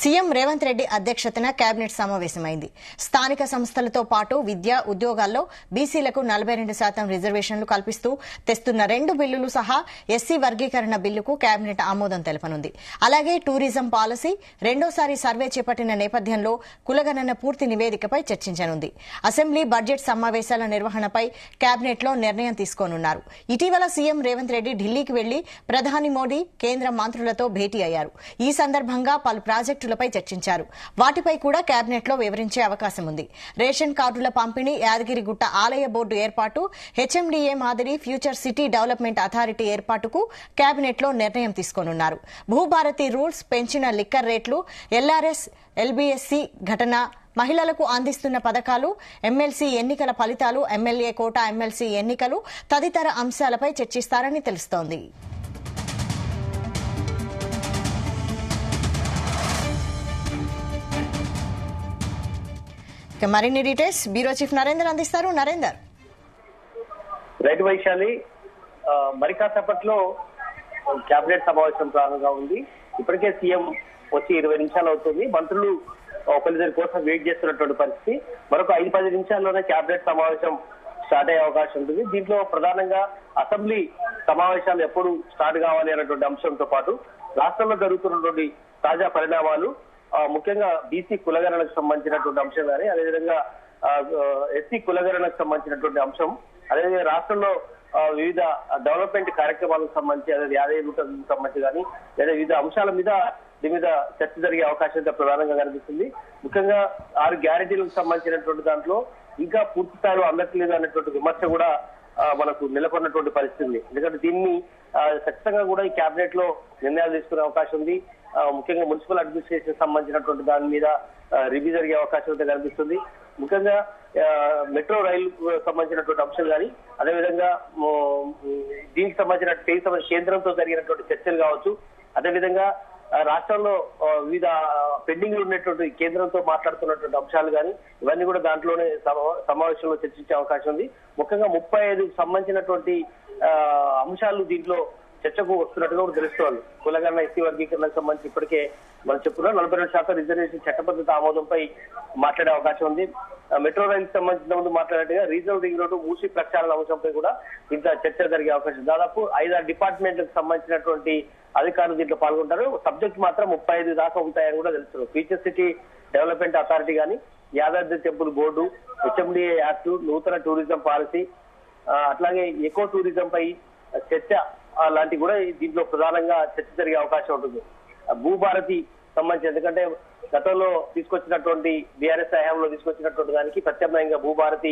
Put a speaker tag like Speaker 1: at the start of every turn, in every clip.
Speaker 1: CM Revanth Reddy అధ్యక్షతన cabinet సమావేశమైంది. స్థానిక సంస్థలతో పాటు విద్య, ఉద్యోగాల్లో బీసీలకు 42% రిజర్వేషన్లు కల్పిస్తూ తెస్తున్న 2 బిల్లులు సహా ఎస్సీ వర్గీకరణ బిల్లుకు కేబినెట్ ఆమోదం తెలపనుంది. అలాగే టూరిజం పాలసీ రెండోసారి సర్వే చేపట్టిన నేపథ్యంలో కులగణన పూర్తి నివేదికపై చర్చించనుంది. అసెంబ్లీ బడ్జెట్ సమావేశాల నిర్వహణపై కేబినెట్లో నిర్ణయం తీసుకోనున్నారు. ఇటీవల సీఎం రేవంత్ రెడ్డి ఢిల్లీకి వెళ్లి ప్రధాని మోదీ, కేంద్ర మంత్రులతో భేటీ అయ్యారు. ఈ సందర్భంగా పలు ప్రాజెక్టులపై చర్చించారు. వాటిపై కూడా కేబినెట్లో వివరించే అవకాశం ఉంది. రేషన్ కార్డుల పంపిణీ, యాదగిరిగుట్ట ఆలయ బోర్డు ఏర్పాటు, హెచ్ఎండీఏ మాదిరి ఫ్యూచర్ సిటీ డెవలప్మెంట్ అథారిటీ ఏర్పాటుకు కేబినెట్లో నిర్ణయం తీసుకోనున్నారు. భూభారతి రూల్స్, పెంచిన లిక్కర్ రేట్లు, ఎల్ఆర్ఎస్, ఎల్బీఎస్సీ ఘటన, మహిళలకు అందిస్తున్న పథకాలు, ఎమ్మెల్సీ ఎన్నికల ఫలితాలు, ఎమ్మెల్యే కోటా ఎమ్మెల్సీ ఎన్నికలు తదితర అంశాలపై చర్చిస్తారని తెలుస్తోంది. మరిన్ని డీటెయిల్స్ బ్యూరో చీఫ్ నరేందర్ అందిస్తారు. నరేందర్.
Speaker 2: రైట్ వైశాలి, మరి కాసేపట్లో కేబినెట్ సమావేశం ప్రారంభంగా ఉంది. ఇప్పటికే సీఎం వచ్చి 20 నిమిషాలు అవుతుంది. మంత్రులు ఒకరిద్దరి కోసం వెయిట్ చేస్తున్నటువంటి పరిస్థితి. మరొక 5-10 నిమిషాల్లోనే కేబినెట్ సమావేశం స్టార్ట్ అయ్యే అవకాశం ఉంటుంది. దీంట్లో ప్రధానంగా అసెంబ్లీ సమావేశాలు ఎప్పుడు స్టార్ట్ కావాలి అనేటువంటి అంశంతో పాటు రాష్ట్రంలో జరుగుతున్నటువంటి తాజా పరిణామాలు, ముఖ్యంగా బీసీ కులగణనకు సంబంధించినటువంటి అంశం కానీ, అదేవిధంగా ఎస్సీ కులగణనకు సంబంధించినటువంటి అంశం, అదేవిధంగా రాష్ట్రంలో వివిధ డెవలప్మెంట్ కార్యక్రమాలకు సంబంధించి, అదే యాదగిరిగుట్టకు సంబంధించి కానీ, లేదా వివిధ అంశాల మీద దీని మీద చర్చ జరిగే అవకాశం అయితే ప్రధానంగా కనిపిస్తుంది. ముఖ్యంగా 6 గ్యారెంటీలకు సంబంధించినటువంటి దాంట్లో ఇంకా పూర్తి స్థాయిలో అందట్లేదు అనేటువంటి విమర్శ కూడా మనకు నెలకొన్నటువంటి పరిస్థితి. ఎందుకంటే దీన్ని ఖచ్చితంగా కూడా ఈ కేబినెట్ లో నిర్ణయాలు తీసుకునే అవకాశం ఉంది. ముఖ్యంగా మున్సిపల్ అడ్మినిస్ట్రేషన్ సంబంధించినటువంటి దాని మీద రివ్యూ జరిగే అవకాశం అయితే కనిపిస్తుంది. ముఖ్యంగా మెట్రో రైలు సంబంధించినటువంటి అంశం కానీ, అదేవిధంగా దీనికి సంబంధించిన కేంద్రంతో జరిగినటువంటి చర్చలు కావచ్చు, అదేవిధంగా రాష్ట్రంలో వివిధ పెండింగ్ ఉన్నటువంటి కేంద్రంతో మాట్లాడుతున్నటువంటి అంశాలు కానీ, ఇవన్నీ కూడా దాంట్లోనే సమావేశంలో చర్చించే అవకాశం ఉంది. ముఖ్యంగా 35 సంబంధించినటువంటి అంశాలు దీంట్లో చర్చకు వస్తున్నట్టుగా కూడా తెలుస్తోంది. కులగణన, ఎస్సీ వర్గీకరణకు సంబంధించి ఇప్పటికే మనం చెప్పుకున్నాం 42% రిజర్వేషన్ చట్టబద్ధత ఆమోదంపై మాట్లాడే అవకాశం ఉంది. మెట్రో రైలు సంబంధించిన ముందు మాట్లాడినట్టుగా రీజనల్ రింగ్ రోడ్డు, మూసి ప్రక్షాళన అంశంపై కూడా ఇంత చర్చ జరిగే అవకాశం. దాదాపు 5-6 డిపార్ట్మెంట్లకు సంబంధించినటువంటి అధికారులు దీంట్లో పాల్గొంటారు. సబ్జెక్ట్ మాత్రం 35 దాకా ఉంటాయని కూడా తెలుస్తుంది. ఫ్యూచర్ సిటీ డెవలప్మెంట్ అథారిటీ కానీ, Yadadri temple board, HMDA act, నూతన టూరిజం పాలసీ, అట్లాగే ఎకో టూరిజం పై చర్చ లాంటి కూడా దీంట్లో ప్రధానంగా చర్చ జరిగే అవకాశం ఉంటుంది. భూభారతి సంబంధించి, ఎందుకంటే గతంలో తీసుకొచ్చినటువంటి బీఆర్ఎస్ హయాంలో తీసుకొచ్చినటువంటి దానికి ప్రత్యామ్నాయంగా భూభారతి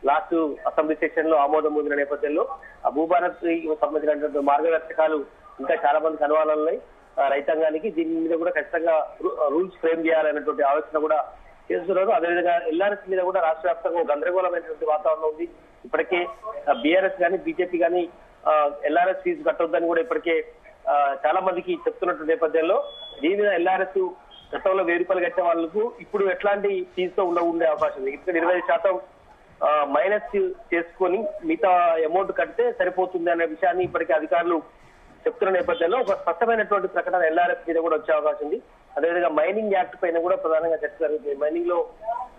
Speaker 2: లాస్ట్ అసెంబ్లీ సెషన్ లో ఆమోదం పొందిన నేపథ్యంలో ఆ భూభారతి సంబంధించినటువంటి మార్గదర్శకాలు ఇంకా చాలా మందికి అనువాదాలున్నాయి. రైతాంగానికి దీని మీద కూడా ఖచ్చితంగా రూల్స్ ఫ్రేమ్ చేయాలనేటువంటి ఆలోచన కూడా చేస్తున్నారు. అదేవిధంగా ఎల్ఆర్ఎస్ మీద కూడా రాష్ట్ర వ్యాప్తంగా గందరగోళమైనటువంటి వాతావరణం ఉంది. ఇప్పటికే బీఆర్ఎస్ కానీ, బీజేపీ కానీ ఎల్ఆర్ఎస్ ఫీజు కట్టొద్దని కూడా ఇప్పటికే చాలా మందికి చెప్తున్నటువంటి నేపథ్యంలో దీని మీద ఎల్ఆర్ఎస్ గతంలో 1000 రూపాయలు కట్టే వాళ్ళకు ఇప్పుడు ఎట్లాంటి ఫీజుతో ఉండే అవకాశం ఉంది. ఇక్కడ 20% మైనస్ చేసుకొని మిగతా అమౌంట్ కడితే సరిపోతుంది అనే విషయాన్ని ఇప్పటికే అధికారులు చెప్తున్న నేపథ్యంలో ఒక స్పష్టమైనటువంటి ప్రకటన ఎల్ఆర్ఎస్ మీద కూడా వచ్చే అవకాశం ఉంది. అదేవిధంగా మైనింగ్ యాక్ట్ పైన కూడా ప్రధానంగా చర్చ జరుగుతుంది. మైనింగ్ లో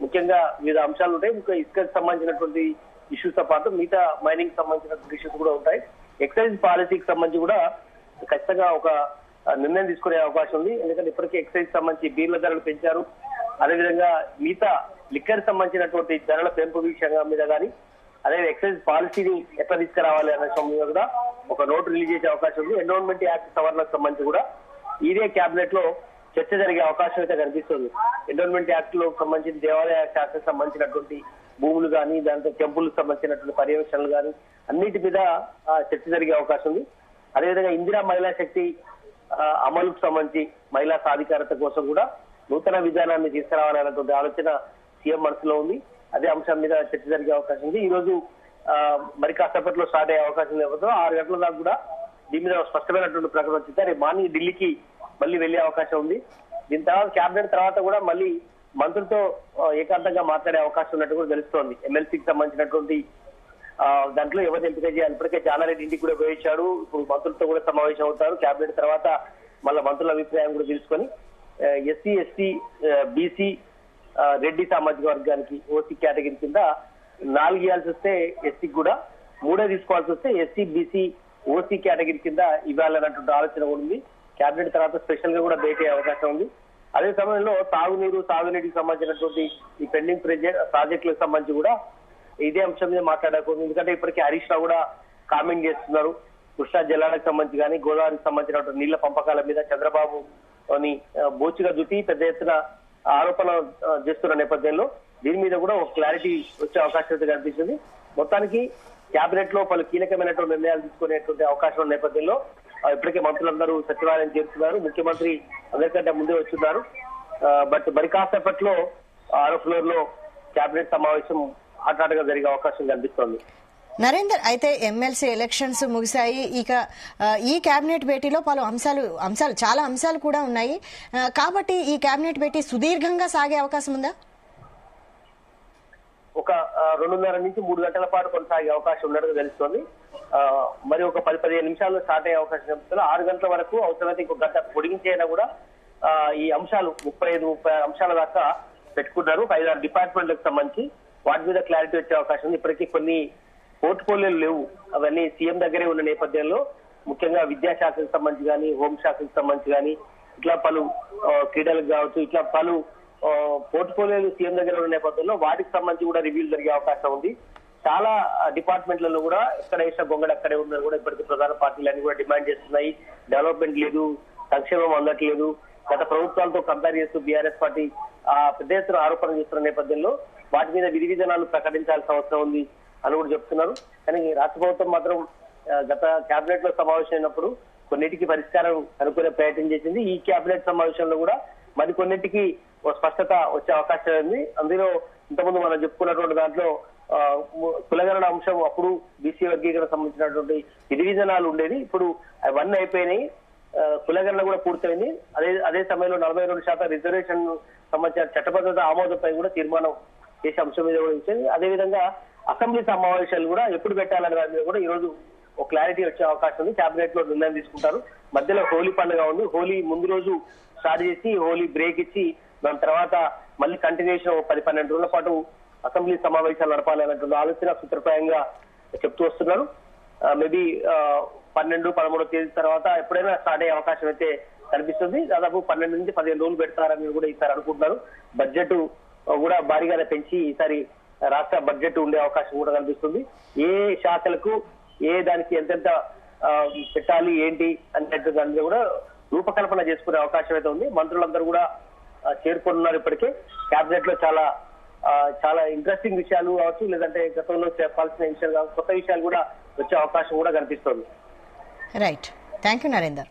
Speaker 2: ముఖ్యంగా వివిధ అంశాలు ఉంటాయి. ఇంకా ఇసుకకు సంబంధించినటువంటి ఇష్యూస్ తో పాటు మిగతా మైనింగ్ సంబంధించినటువంటి ఇష్యూస్ కూడా ఉంటాయి. ఎక్సైజ్ పాలసీకి సంబంధించి కూడా ఖచ్చితంగా ఒక నిర్ణయం తీసుకునే అవకాశం ఉంది. ఎందుకంటే ఇప్పటికే ఎక్సైజ్ సంబంధించి బీర్ల ధరలు పెంచారు. అదేవిధంగా మిగతా లిక్కర్ సంబంధించినటువంటి ధరల పెంపు విషయంగా మీద కానీ, అదే ఎక్సైజ్ పాలసీని ఎట్లా తీసుకురావాలి అనే విషయం మీద కూడా ఒక నోట్ రిలీజ్ చేసే అవకాశం ఉంది. ఎన్విరాన్మెంట్ యాక్ట్ సవరణకు సంబంధించి కూడా ఇదే కేబినెట్ లో చర్చ జరిగే అవకాశం అయితే కనిపిస్తుంది. ఎన్విరాన్మెంట్ యాక్ట్ లో సంబంధించిన దేవాలయ శాఖకు సంబంధించినటువంటి భూములు కానీ, దాంతో టెంపుల్కి సంబంధించినటువంటి పర్యవేక్షణలు కానీ అన్నిటి మీద చర్చ జరిగే అవకాశం ఉంది. అదేవిధంగా ఇందిరా మహిళా శక్తి అమలుకు సంబంధించి మహిళా సాధికారత కోసం కూడా నూతన విధానాన్ని తీసుకురావాలనేటువంటి ఆలోచన సీఎం మనసులో ఉంది. అదే అంశం మీద చర్చ జరిగే అవకాశం ఉంది. ఈ రోజు మరి కాసేపట్లో స్టార్ట్ అయ్యే అవకాశం లేకపోతే 6 గంటల దాకా కూడా దీని మీద స్పష్టమైనటువంటి ప్రకటన వచ్చింది. రేపు మార్నింగ్ ఢిల్లీకి మళ్ళీ వెళ్లే అవకాశం ఉంది. దీని తర్వాత కేబినెట్ తర్వాత కూడా మళ్ళీ మంత్రులతో ఏకాంతంగా మాట్లాడే అవకాశం ఉన్నట్టు కూడా తెలుస్తోంది. ఎమ్మెల్సీకి సంబంధించినటువంటి దాంట్లో ఎవరిని ఎంపిక చేయాలి, ఇప్పటికే జానారెడ్డి ఇంటికి కూడా పోయించాడు. ఇప్పుడు మంత్రులతో కూడా సమావేశం అవుతారు. కేబినెట్ తర్వాత మళ్ళీ మంత్రుల అభిప్రాయం కూడా తెలుసుకొని ఎస్సీ ఎస్టీ బీసీ రెడ్డి సామాజిక వర్గానికి ఓసీ కేటగిరీ కింద 4 ఇవ్వాల్సి వస్తే ఎస్సీకి కూడా 3 తీసుకోవాల్సి వస్తే ఎస్సీ బీసీ ఓసీ కేటగిరీ కింద ఇవ్వాలన్నటువంటి ఆలోచన కూడా ఉంది. కేబినెట్ తర్వాత స్పెషల్ గా కూడా భేటీ అయ్యే అవకాశం ఉంది. అదే సమయంలో తాగునీరు సాగునీటికి సంబంధించినటువంటి ఈ పెండింగ్ ప్రాజెక్టులకు సంబంధించి కూడా ఇదే అంశం మీద మాట్లాడకూడదు. ఎందుకంటే ఇప్పటికీ హరీష్ రావు కూడా కామెంట్ చేస్తున్నారు. కృష్ణా జలాలకు సంబంధించి కానీ గోదావరికి సంబంధించినటువంటి నీళ్ల పంపకాల మీద చంద్రబాబు బోచిగా జుట్టి పెద్ద ఎత్తున ఆరోపణ చేస్తున్న నేపథ్యంలో దీని మీద కూడా ఒక క్లారిటీ వచ్చే అవకాశం అయితే కనిపిస్తుంది. మొత్తానికి కేబినెట్ లో పలు కీలకమైనటువంటి నిర్ణయాలు తీసుకునేటువంటి అవకాశం ఉన్న నేపథ్యంలో ఇప్పటికే మంత్రులందరూ సచివాలయం చేరుతున్నారు. ముఖ్యమంత్రి అందరికంటే ముందే వచ్చున్నారు. బట్ మరి కాసేపట్లో 6వ ఫ్లోర్ లో కేబినెట్ సమావేశం హఠాత్తుగా జరిగే అవకాశం కనిపిస్తోంది.
Speaker 1: నరేందర్, అయితే ఎమ్మెల్సీ ఎలక్షన్స్ ముగిశాయి. ఇక ఈ కేబినెట్ భేటీలో పలు అంశాలు చాలా అంశాలు కూడా ఉన్నాయి. కాబట్టి ఈ కేబినెట్ భేటీ సుదీర్ఘంగా సాగే అవకాశం ఉందా?
Speaker 2: ఒక 2:30 నుంచి 3 గంటల పాటు కొనసాగే అవకాశం ఉన్నట్టుగా తెలుస్తోంది. మరి ఒక 10-15 నిమిషాల్లో స్టార్ట్ అయ్యే అవకాశం కనిపిస్తుంది. 6 గంటల వరకు అవసరమైతే ఇంకొక గంట పొడిగించైనా కూడా ఈ అంశాలు 35-30 అంశాల దాకా పెట్టుకున్నారు. 5-6 డిపార్ట్మెంట్లకు సంబంధించి వాటి మీద క్లారిటీ వచ్చే అవకాశం ఉంది. ఇప్పటికీ కొన్ని పోర్ట్ఫోలియోలు లేవు. అవన్నీ సీఎం దగ్గరే ఉన్న నేపథ్యంలో ముఖ్యంగా విద్యాశాఖకు సంబంధించి కానీ హోంశాఖకు సంబంధించి కానీ ఇట్లా పలు క్రీడలకు కావచ్చు ఇట్లా పలు పోర్ట్ఫోలియోలు సీఎం దగ్గర ఉన్న నేపథ్యంలో వాటికి సంబంధించి కూడా రివ్యూలు జరిగే అవకాశం ఉంది. చాలా డిపార్ట్మెంట్లలో కూడా ఎక్కడ వేసిన గొంగడ అక్కడే ఉన్నది కూడా ఇప్పటికీ ప్రధాన పార్టీలన్నీ కూడా డిమాండ్ చేస్తున్నాయి. డెవలప్మెంట్ లేదు, సంక్షేమం అందట్లేదు. గత ప్రభుత్వాలతో కంపేర్ చేస్తూ బీఆర్ఎస్ పార్టీ పెద్ద ఎత్తున ఆరోపణ చేస్తున్న నేపథ్యంలో వాటి మీద విధి విధానాలు ప్రకటించాల్సిన అవసరం ఉంది అని కూడా చెప్తున్నారు. కానీ రాష్ట్ర ప్రభుత్వం మాత్రం గత కేబినెట్ లో సమావేశం అయినప్పుడు కొన్నిటికి పరిష్కారం అనుకునే ప్రయత్నం చేసింది. ఈ కేబినెట్ సమావేశంలో కూడా మరికొన్నిటికి స్పష్టత వచ్చే అవకాశం ఉంది. అందులో ఇంతకుముందు మనం చెప్పుకున్నటువంటి దాంట్లో కులగణన అంశం అప్పుడు బీసీ వర్గీకరణ సంబంధించినటువంటి విధి విధానాలు ఉండేది. ఇప్పుడు అవన్నీ అయిపోయినాయి. కులగణన కూడా పూర్తయింది. అదే సమయంలో 42% రిజర్వేషన్ సంబంధించిన చట్టబద్ధత ఆమోదంపై కూడా తీర్మానం చేసే అంశం మీద కూడా ఇచ్చింది. అదేవిధంగా అసెంబ్లీ సమావేశాలు కూడా ఎప్పుడు పెట్టాలనే దాని మీద కూడా ఈ రోజు ఒక క్లారిటీ వచ్చే అవకాశం ఉంది. కేబినెట్ లో నిర్ణయం తీసుకుంటారు. మధ్యలో హోలీ పండుగ ఉంది. హోలీ ముందు రోజు స్టార్ట్ చేసి హోలీ బ్రేక్ ఇచ్చి దాని తర్వాత మళ్ళీ కంటిన్యూషన్ 10-12 రోజుల పాటు అసెంబ్లీ సమావేశాలు నడపాలన్నటువంటి ఆలోచన సూత్రప్రాయంగా చెప్తూ వస్తున్నారు. మేబీ 12-13 తేదీ తర్వాత ఎప్పుడైనా స్టార్ట్ అయ్యే అవకాశం అయితే కనిపిస్తుంది. దాదాపు 12 నుంచి 15 రోజులు పెడతారని కూడా ఈసారి అనుకుంటున్నారు. బడ్జెట్ కూడా భారీగానే పెంచి ఈసారి రాష్ట్ర బడ్జెట్ ఉండే అవకాశం కూడా కనిపిస్తుంది. ఏ శాఖలకు ఏ దానికి ఎంతెంత పెట్టాలి ఏంటి అన్నట్టు దాని మీద కూడా రూపకల్పన చేసుకునే అవకాశం అయితే ఉంది. మంత్రులందరూ కూడా చేరుకుంటున్నారు. ఇప్పటికే కేబినెట్ లో చాలా ఇంట్రెస్టింగ్ విషయాలు కావచ్చు, లేదంటే గతంలో చెప్పాల్సిన విషయాలు కావచ్చు, కొత్త విషయాలు కూడా వచ్చే అవకాశం కూడా కనిపిస్తుంది.
Speaker 1: Right, thank you Narender.